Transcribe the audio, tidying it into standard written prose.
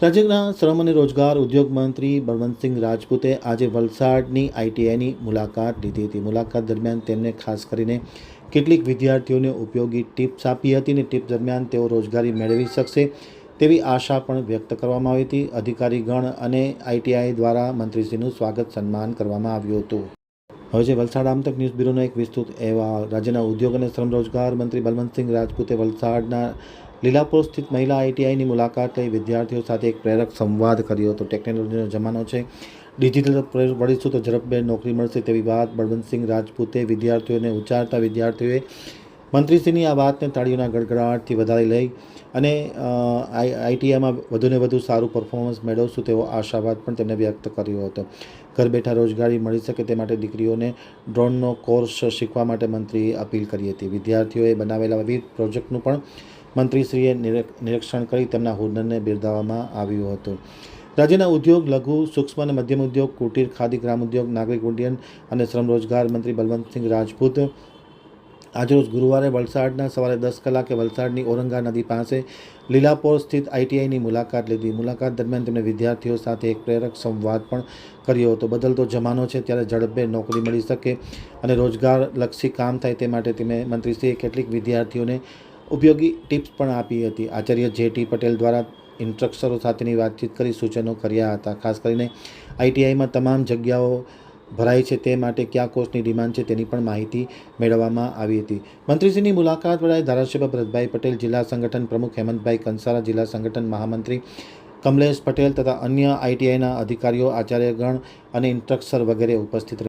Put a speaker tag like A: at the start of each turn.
A: રાજ્યના શ્રમ અને રોજગાર ઉદ્યોગ મંત્રી બળવંતસિંહ રાજપૂતે આજે વલસાડની આઈટીઆઈની મુલાકાત લીધી હતી. મુલાકાત દરમિયાન તેમને ખાસ કરીને કેટલીક વિદ્યાર્થીઓને ઉપયોગી ટિપ્સ આપી હતી અને ટિપ્સ દરમિયાન તેઓ રોજગારી મેળવી શકશે તેવી આશા પણ વ્યક્ત કરવામાં આવી હતી. અધિકારીગણ અને આઈટીઆઈ દ્વારા મંત્રીશ્રીનું સ્વાગત સન્માન કરવામાં આવ્યું હતું. હવે છે વલસાડ આમતક ન્યૂઝ બ્યુરોનો એક વિસ્તૃત અહેવાલ. રાજ્યના ઉદ્યોગ અને શ્રમ રોજગાર મંત્રી બળવંતસિંહ રાજપૂતે વલસાડના લીલાપુર સ્થિત મહિલા આઈટીઆઈની મુલાકાત લઈ વિદ્યાર્થીઓ સાથે એક પ્રેરક સંવાદ કર્યો હતો. ટેકનોલોજીનો જમાનો છે, ડિજિટલ વળીશું તો ઝડપભેર નોકરી મળશે તેવી વાત બળવંતસિંહ રાજપૂતે વિદ્યાર્થીઓને ઉચ્ચારતા વિદ્યાર્થીઓએ મંત્રીશ્રીની આ વાતને તાળીઓના ગડગડાટથી વધારી લઈ અને આઈટીઆઈમાં વધુને વધુ સારું પરફોર્મન્સ મેળવશું તેવો આશાવાદ પણ તેમણે વ્યક્ત કર્યો હતો. ઘર બેઠા રોજગારી મળી શકે તે માટે દીકરીઓને ડ્રોનનો કોર્સ શીખવા માટે મંત્રીએ અપીલ કરી હતી. વિદ્યાર્થીઓએ બનાવેલા વિવિધ પ્રોજેક્ટનું પણ મંત્રીશ્રીએ નિરીક્ષણ કરી તેમના હુનરને બિરદાવવામાં આવ્યું હતું. રાજ્યના ઉદ્યોગ, લઘુ, સૂક્ષ્મ અને મધ્યમ ઉદ્યોગ, કુટીર, ખાદી, ગ્રામ ઉદ્યોગ, નાગરિક ઉડ્ડયન અને શ્રમ રોજગાર મંત્રી બળવંતસિંહ રાજપૂત આજરોજ ગુરુવારે વલસાડના સવારે 10 કલાકે વલસાડની ઔરંગા નદી પાસે લીલાપોર સ્થિત આઈટીઆઈની મુલાકાત લીધી. મુલાકાત દરમિયાન તેમણે વિદ્યાર્થીઓ સાથે એક પ્રેરક સંવાદ પણ કર્યો હતો. બદલતો જમાનો છે ત્યારે ઝડપભેર નોકરી મળી શકે અને રોજગારલક્ષી કામ થાય તે માટે તેમણે મંત્રીશ્રીએ કેટલીક વિદ્યાર્થીઓને ઉપયોગી ટિપ્સ પણ આપી હતી. આચાર્ય જે.ટી. પટેલ દ્વારા ઇન્સ્ટ્રક્ટરો સાથેની વાતચીત કરી સૂચનો કર્યા હતા. ખાસ કરીને આઈટીઆઈમાં તમામ જગ્યાઓ ભરાય છે તે માટે કયા કોર્સની ડિમાન્ડ છે તેની પણ માહિતી મેળવવામાં આવી હતી. મંત્રીશ્રીની મુલાકાત વેળાએ ધારાસભ્ય ભરતભાઈ પટેલ, જિલ્લા સંગઠન પ્રમુખ હેમંતભાઈ કંસારા, જિલ્લા સંગઠન મહામંત્રી કમલેશ પટેલ તથા અન્ય આઈટીઆઈના અધિકારીઓ, આચાર્યગણ અને ઇન્સ્ટ્રક્ટર વગેરે ઉપસ્થિત